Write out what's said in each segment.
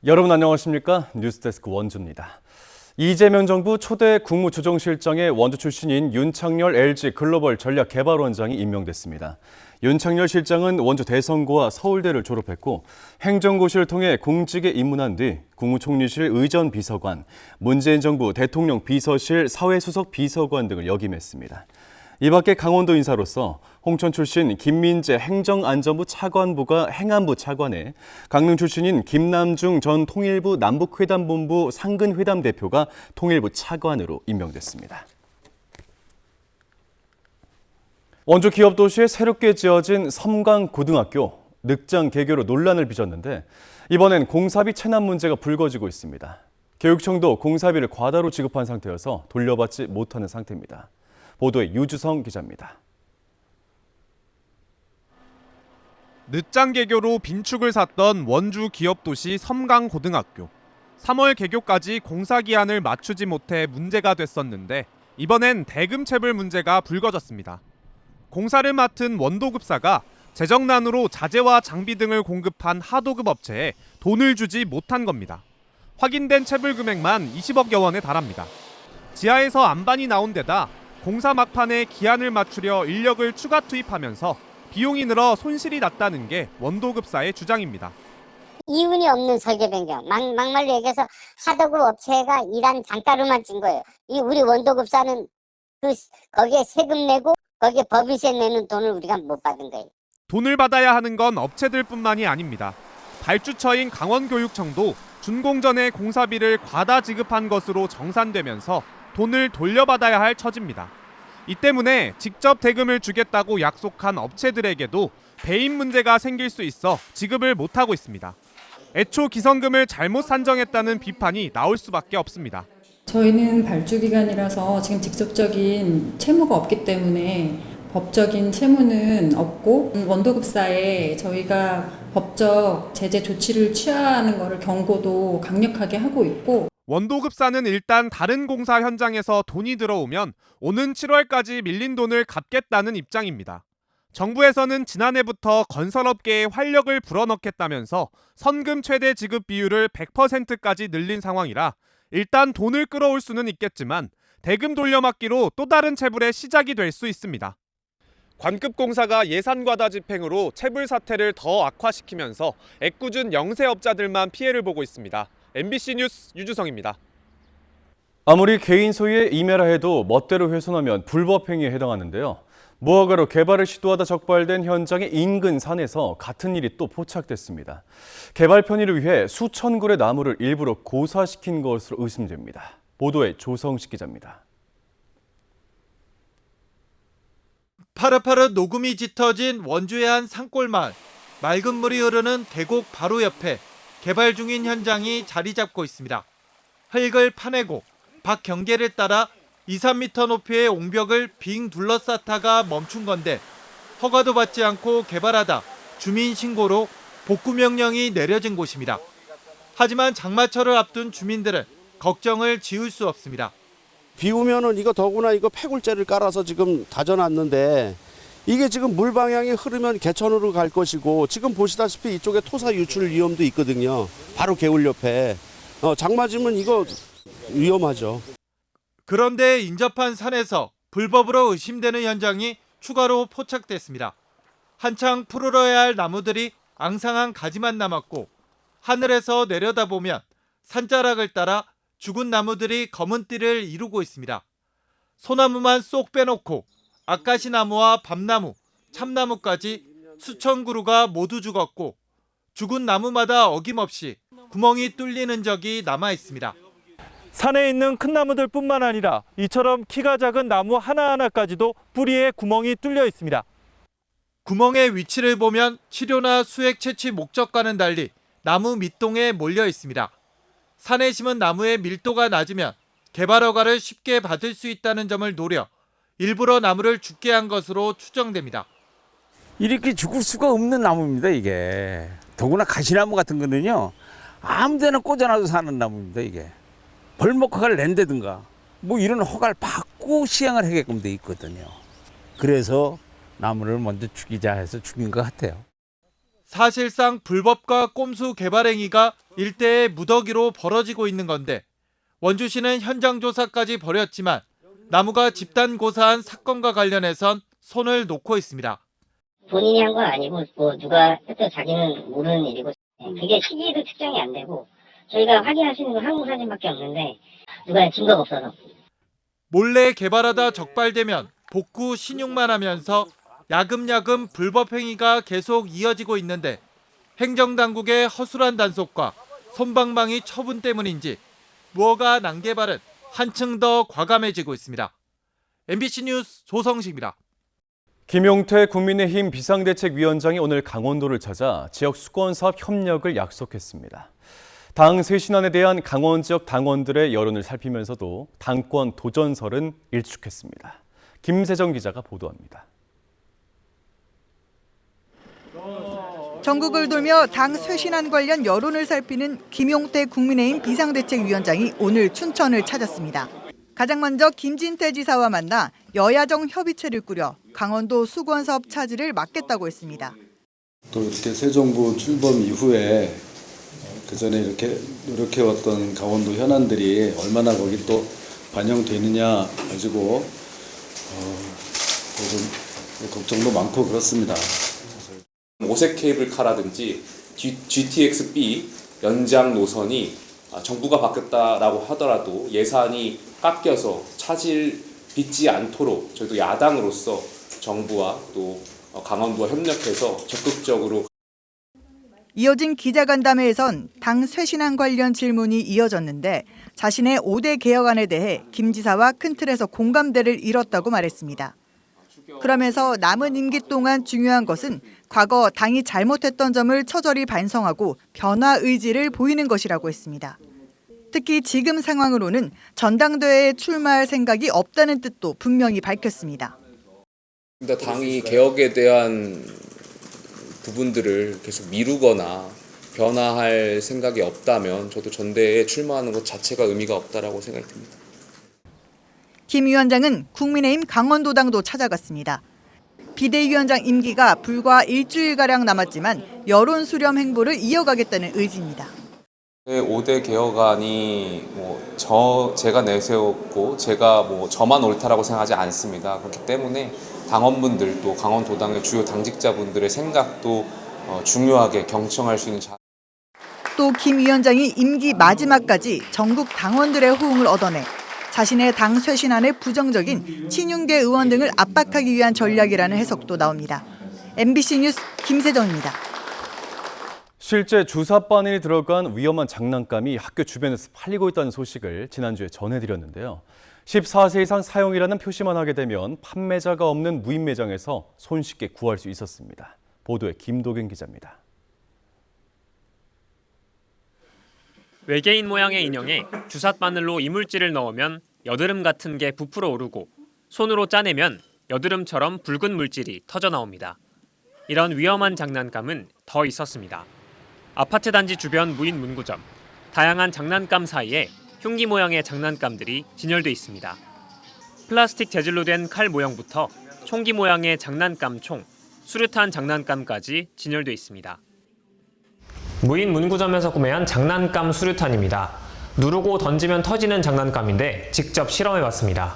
여러분 안녕하십니까? 뉴스데스크 원주입니다. 이재명 정부 초대 국무조정실장에 원주 출신인 윤창열 LG 글로벌 전략개발원장이 임명됐습니다. 윤창열 실장은 원주 대성고와 서울대를 졸업했고 행정고시를 통해 공직에 입문한 뒤 국무총리실 의전비서관, 문재인 정부 대통령 비서실 사회수석 비서관 등을 역임했습니다. 이 밖에 강원도 인사로서 홍천 출신 김민재 행정안전부 차관부가 행안부 차관에 강릉 출신인 김남중 전 통일부 남북회담본부 상근회담 대표가 통일부 차관으로 임명됐습니다. 원주 기업도시에 새롭게 지어진 섬강고등학교, 늑장 개교로 논란을 빚었는데 이번엔 공사비 체납 문제가 불거지고 있습니다. 교육청도 공사비를 과다로 지급한 상태여서 돌려받지 못하는 상태입니다. 보도에 유주성 기자입니다. 늦장 개교로 빈축을 샀던 원주 기업도시 섬강고등학교. 3월 개교까지 공사 기한을 맞추지 못해 문제가 됐었는데 이번엔 대금 체불 문제가 불거졌습니다. 공사를 맡은 원도급사가 재정난으로 자재와 장비 등을 공급한 하도급 업체에 돈을 주지 못한 겁니다. 확인된 체불 금액만 20억여 원에 달합니다. 지하에서 안반이 나온 데다 공사 막판에 기한을 맞추려 인력을 추가 투입하면서 비용이 늘어 손실이 났다는 게 원도급사의 주장입니다. 이윤이 없는 설계 변경, 막말로 얘기해서 하도급 업체가 일한 단가로만 찐 거예요. 이 우리 원도급사는 거기에 세금 내고 거기에 법인세 내는 돈을 우리가 못 받은 거예요. 돈을 받아야 하는 건 업체들뿐만이 아닙니다. 발주처인 강원교육청도 준공 전에 공사비를 과다 지급한 것으로 정산되면서 돈을 돌려받아야 할 처지입니다. 이 때문에 직접 대금을 주겠다고 약속한 업체들에게도 배임 문제가 생길 수 있어 지급을 못하고 있습니다. 애초 기성금을 잘못 산정했다는 비판이 나올 수밖에 없습니다. 저희는 발주기관이라서 지금 직접적인 채무가 없기 때문에 법적인 채무는 없고 원도급사에 저희가 법적 제재 조치를 취하는 것을 경고도 강력하게 하고 있고 원도급사는 일단 다른 공사 현장에서 돈이 들어오면 오는 7월까지 밀린 돈을 갚겠다는 입장입니다. 정부에서는 지난해부터 건설업계에 활력을 불어넣겠다면서 선금 최대 지급 비율을 100%까지 늘린 상황이라 일단 돈을 끌어올 수는 있겠지만 대금 돌려막기로 또 다른 체불의 시작이 될 수 있습니다. 관급 공사가 예산 과다 집행으로 체불 사태를 더 악화시키면서 애꿎은 영세업자들만 피해를 보고 있습니다. MBC 뉴스 유주성입니다. 아무리 개인 소유의 임야라 해도 멋대로 훼손하면 불법 행위에 해당하는데요. 무허가로 개발을 시도하다 적발된 현장의 인근 산에서 같은 일이 또 포착됐습니다. 개발 편의를 위해 수천 그루의 나무를 일부러 고사시킨 것으로 의심됩니다. 보도에 조성식 기자입니다. 파릇파릇 녹음이 짙어진 원주의 한 산골마을. 맑은 물이 흐르는 계곡 바로 옆에 개발 중인 현장이 자리 잡고 있습니다. 흙을 파내고 밖 경계를 따라 2, 3m 높이의 옹벽을 빙 둘러쌌다가 멈춘 건데 허가도 받지 않고 개발하다 주민 신고로 복구 명령이 내려진 곳입니다. 하지만 장마철을 앞둔 주민들은 걱정을 지울 수 없습니다. 비 오면은 이거 더구나 이거 폐굴재를 깔아서 지금 다져놨는데 이게 지금 물 방향이 흐르면 개천으로 갈 것이고 지금 보시다시피 이쪽에 토사 유출 위험도 있거든요. 바로 개울 옆에. 장마지면 이거 위험하죠. 그런데 인접한 산에서 불법으로 의심되는 현장이 추가로 포착됐습니다. 한창 푸르러야 할 나무들이 앙상한 가지만 남았고 하늘에서 내려다보면 산자락을 따라 죽은 나무들이 검은 띠를 이루고 있습니다. 소나무만 쏙 빼놓고 아카시나무와 밤나무, 참나무까지 수천 그루가 모두 죽었고 죽은 나무마다 어김없이 구멍이 뚫리는 적이 남아 있습니다. 산에 있는 큰 나무들 뿐만 아니라 이처럼 키가 작은 나무 하나하나까지도 뿌리에 구멍이 뚫려 있습니다. 구멍의 위치를 보면 치료나 수액 채취 목적과는 달리 나무 밑동에 몰려 있습니다. 산에 심은 나무의 밀도가 낮으면 개발 허가를 쉽게 받을 수 있다는 점을 노려 일부러 나무를 죽게 한 것으로 추정됩니다. 이렇게 죽을 수가 없는 나무입니다, 이게. 더구나 가시나무 같은 거는요, 아무 데나 꽂아놔도 사는 나무입니다, 이게. 벌목허가를 낸다든가, 뭐 이런 허가를 받고 시행을 하게끔 돼 있거든요. 그래서 나무를 먼저 죽이자 해서 죽인 것 같아요. 사실상 불법과 꼼수 개발 행위가 일대의 무더기로 벌어지고 있는 건데 원주시는 현장 조사까지 벌였지만 나무가 집단 고사한 사건과 관련해선 손을 놓고 있습니다. 본인이 한 건 아니고 뭐 누가 했든 자기는 모르는 일이고 그게 시기도 특정이 안 되고 저희가 확인할 수 있는 건 항공 사진밖에 없는데 누가 증거가 없어서. 몰래 개발하다 적발되면 복구 신용만 하면서 야금야금 불법 행위가 계속 이어지고 있는데 행정당국의 허술한 단속과 솜방망이 처분 때문인지 무허가 난개발은 한층 더 과감해지고 있습니다. MBC 뉴스 조성식입니다. 김용태 국민의힘 비상대책위원장이 오늘 강원도를 찾아 지역 수건사업 협력을 약속했습니다. 당 쇄신안에 대한 강원 지역 당원들의 여론을 살피면서도 당권 도전설은 일축했습니다. 김세정 기자가 보도합니다. 전국을 돌며 당 쇄신안 관련 여론을 살피는 김용태 국민의힘 비상대책위원장이 오늘 춘천을 찾았습니다. 가장 먼저 김진태 지사와 만나 여야정 협의체를 꾸려 강원도 수건사업 차질을 막겠다고 했습니다. 또 이렇게 새 정부 출범 이후에 그전에 이렇게 노력해왔던 강원도 현안들이 얼마나 거기 또 반영되느냐 가지고 좀 걱정도 많고 그렇습니다. 오색 케이블카라든지 GTX-B 연장 노선이 정부가 바뀌었다라고 하더라도 예산이 깎여서 차질 빚지 않도록 저희도 야당으로서 정부와 또 강원도와 협력해서 적극적으로. 이어진 기자간담회에선 당 쇄신안 관련 질문이 이어졌는데 자신의 5대 개혁안에 대해 김 지사와 큰 틀에서 공감대를 이뤘다고 말했습니다. 그러면서 남은 임기 동안 중요한 것은 과거 당이 잘못했던 점을 처절히 반성하고 변화 의지를 보이는 것이라고 했습니다. 특히 지금 상황으로는 전당대회에 출마할 생각이 없다는 뜻도 분명히 밝혔습니다. 당이 개혁에 대한 부분들을 계속 미루거나 변화할 생각이 없다면 저도 전대에 출마하는 것 자체가 의미가 없다라고 생각이 듭니다. 김 위원장은 국민의힘 강원도당도 찾아갔습니다. 비대위원장 임기가 불과 일주일가량 남았지만 여론 수렴 행보를 이어가겠다는 의지입니다. 5대 개혁안이 제가 내세웠고 제가 저만 옳다라고 생각하지 않습니다. 그렇기 때문에 당원분들 또 강원도당의 주요 당직자분들의 생각도 중요하게 경청할 수 있는 또 김 위원장이 임기 마지막까지 전국 당원들의 호응을 얻어내 자신의 당 쇄신안에 부정적인 친윤계 의원 등을 압박하기 위한 전략이라는 해석도 나옵니다. MBC 뉴스 김세정입니다. 실제 주사 바늘이 들어간 위험한 장난감이 학교 주변에서 팔리고 있다는 소식을 지난주에 전해드렸는데요. 14세 이상 사용이라는 표시만 하게 되면 판매자가 없는 무인 매장에서 손쉽게 구할 수 있었습니다. 보도에 김도균 기자입니다. 외계인 모양의 인형에 주삿바늘로 이물질을 넣으면 여드름 같은 게 부풀어 오르고 손으로 짜내면 여드름처럼 붉은 물질이 터져 나옵니다. 이런 위험한 장난감은 더 있었습니다. 아파트 단지 주변 무인 문구점, 다양한 장난감 사이에 흉기 모양의 장난감들이 진열돼 있습니다. 플라스틱 재질로 된 칼 모형부터 총기 모양의 장난감 총, 수류탄 장난감까지 진열돼 있습니다. 무인 문구점에서 구매한 장난감 수류탄입니다. 누르고 던지면 터지는 장난감인데 직접 실험해봤습니다.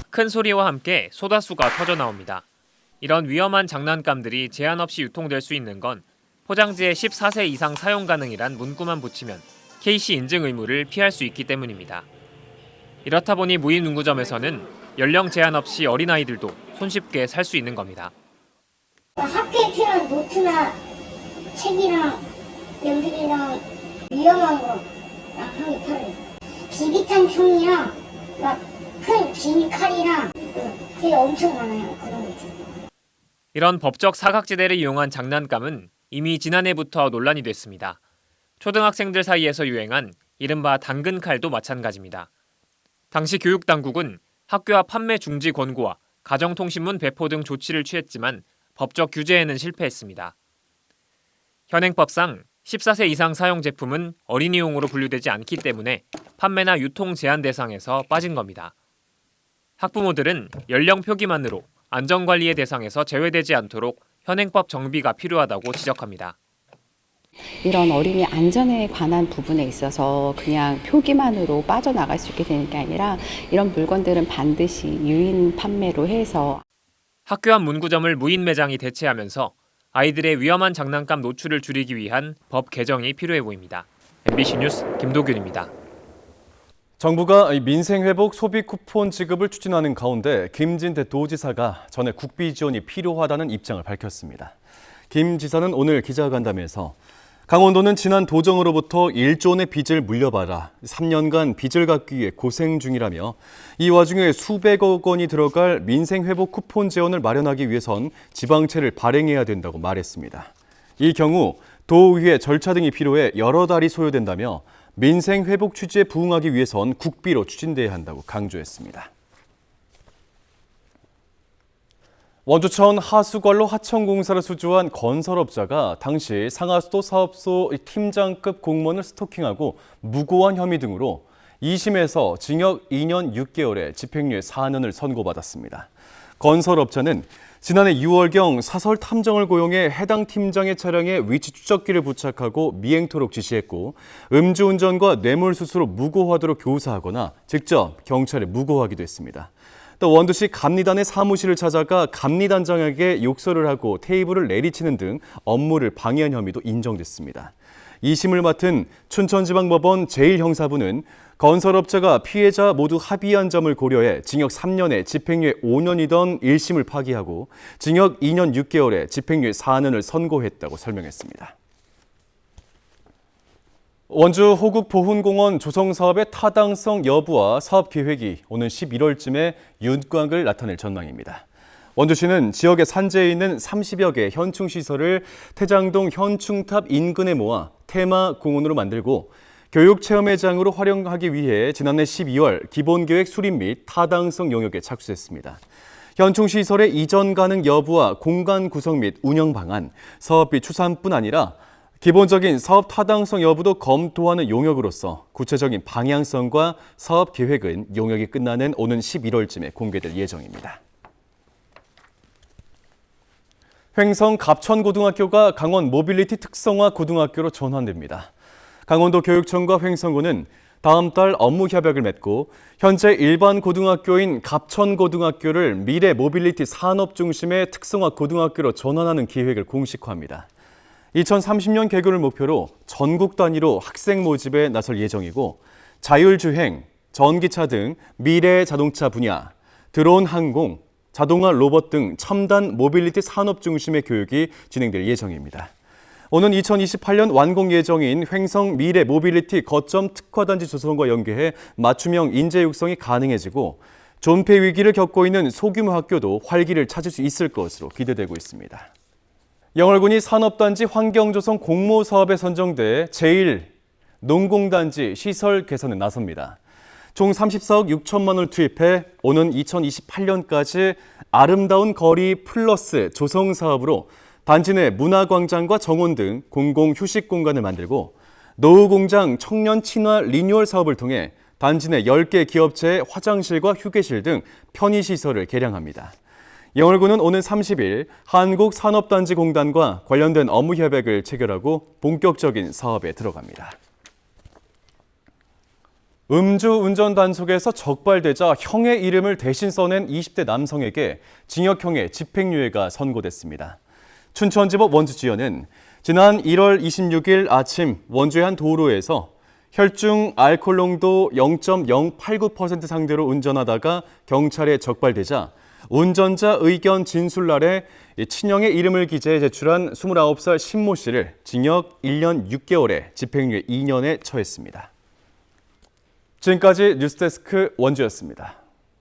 큰 소리와 함께 소다수가 터져 나옵니다. 이런 위험한 장난감들이 제한 없이 유통될 수 있는 건 포장지에 14세 이상 사용 가능이란 문구만 붙이면 KC 인증 의무를 피할 수 있기 때문입니다. 이렇다 보니 무인 문구점에서는 연령 제한 없이 어린아이들도 손쉽게 살 수 있는 겁니다. 학교에 필요한 노트나 책이랑 연필이랑 위험한 거랑 하기 편해요. 비비탄 총이랑 큰 긴 칼이랑 되게 엄청 많아요. 그런 거 있어요. 이런 법적 사각지대를 이용한 장난감은 이미 지난해부터 논란이 됐습니다. 초등학생들 사이에서 유행한 이른바 당근칼도 마찬가지입니다. 당시 교육당국은 학교와 판매 중지 권고와 가정통신문 배포 등 조치를 취했지만 법적 규제에는 실패했습니다. 현행법상 14세 이상 사용 제품은 어린이용으로 분류되지 않기 때문에 판매나 유통 제한 대상에서 빠진 겁니다. 학부모들은 연령 표기만으로 안전관리의 대상에서 제외되지 않도록 현행법 정비가 필요하다고 지적합니다. 이런 어린이 안전에 관한 부분에 있어서 그냥 표기만으로 빠져나갈 수 있게 되는 게 아니라 이런 물건들은 반드시 유인 판매로 해서 학교 앞 문구점을 무인 매장이 대체하면서 아이들의 위험한 장난감 노출을 줄이기 위한 법 개정이 필요해 보입니다. MBC 뉴스 김도균입니다. 정부가 민생회복 소비 쿠폰 지급을 추진하는 가운데 김진태 도지사가 전에 국비 지원이 필요하다는 입장을 밝혔습니다. 김 지사는 오늘 기자간담회에서 강원도는 지난 도정으로부터 1조 원의 빚을 물려받아 3년간 빚을 갚기 위해 고생 중이라며 이 와중에 수백억 원이 들어갈 민생회복 쿠폰 지원을 마련하기 위해선 지방채를 발행해야 된다고 말했습니다. 이 경우 도의회 절차 등이 필요해 여러 달이 소요된다며 민생회복 취지에 부응하기 위해선 국비로 추진돼야 한다고 강조했습니다. 원주천 하수관로 하천공사를 수주한 건설업자가 당시 상하수도 사업소 팀장급 공무원을 스토킹하고 무고한 혐의 등으로 2심에서 징역 2년 6개월에 집행유예 4년을 선고받았습니다. 건설업자는 지난해 6월경 사설 탐정을 고용해 해당 팀장의 차량에 위치 추적기를 부착하고 미행토록 지시했고 음주운전과 뇌물수수로 무고하도록 교사하거나 직접 경찰에 무고하기도 했습니다. 또 원주시 감리단의 사무실을 찾아가 감리단장에게 욕설을 하고 테이블을 내리치는 등 업무를 방해한 혐의도 인정됐습니다. 2심을 맡은 춘천지방법원 제1형사부는 건설업자가 피해자 모두 합의한 점을 고려해 징역 3년에 집행유예 5년이던 1심을 파기하고 징역 2년 6개월에 집행유예 4년을 선고했다고 설명했습니다. 원주 호국보훈공원 조성사업의 타당성 여부와 사업 계획이 오는 11월쯤에 윤곽을 나타낼 전망입니다. 원주시는 지역의 산재에 있는 30여 개 현충시설을 태장동 현충탑 인근에 모아 테마공원으로 만들고 교육체험회장으로 활용하기 위해 지난해 12월 기본계획 수립 및 타당성 용역에 착수했습니다. 현충시설의 이전 가능 여부와 공간 구성 및 운영 방안, 사업비 추산뿐 아니라 기본적인 사업 타당성 여부도 검토하는 용역으로서 구체적인 방향성과 사업 계획은 용역이 끝나는 오는 11월쯤에 공개될 예정입니다. 횡성 갑천고등학교가 강원 모빌리티 특성화 고등학교로 전환됩니다. 강원도 교육청과 횡성고는 다음 달 업무 협약을 맺고 현재 일반 고등학교인 갑천고등학교를 미래 모빌리티 산업 중심의 특성화 고등학교로 전환하는 계획을 공식화합니다. 2030년 개교를 목표로 전국 단위로 학생 모집에 나설 예정이고 자율주행, 전기차 등 미래 자동차 분야, 드론 항공, 자동화 로봇 등 첨단 모빌리티 산업 중심의 교육이 진행될 예정입니다. 오는 2028년 완공 예정인 횡성 미래 모빌리티 거점 특화단지 조성과 연계해 맞춤형 인재 육성이 가능해지고 존폐 위기를 겪고 있는 소규모 학교도 활기를 찾을 수 있을 것으로 기대되고 있습니다. 영월군이 산업단지 환경조성 공모 사업에 선정돼 제1 농공단지 시설 개선에 나섭니다. 총 34억 6천만 원을 투입해 오는 2028년까지 아름다운 거리 플러스 조성 사업으로 단지 내 문화광장과 정원 등 공공 휴식 공간을 만들고 노후공장 청년 친화 리뉴얼 사업을 통해 단지 내 10개 기업체의 화장실과 휴게실 등 편의시설을 개량합니다. 영월군은 오는 30일 한국산업단지공단과 관련된 업무 협약을 체결하고 본격적인 사업에 들어갑니다. 음주운전 단속에서 적발되자 형의 이름을 대신 써낸 20대 남성에게 징역형의 집행유예가 선고됐습니다. 춘천지법 원주지연은 지난 1월 26일 아침 원주의 한 도로에서 혈중 알코올 농도 0.089% 상대로 운전하다가 경찰에 적발되자 운전자 의견 진술 아래 친형의 이름을 기재해 제출한 29살 신모 씨를 징역 1년 6개월에 집행유예 2년에 처했습니다. 지금까지 뉴스데스크 원주였습니다.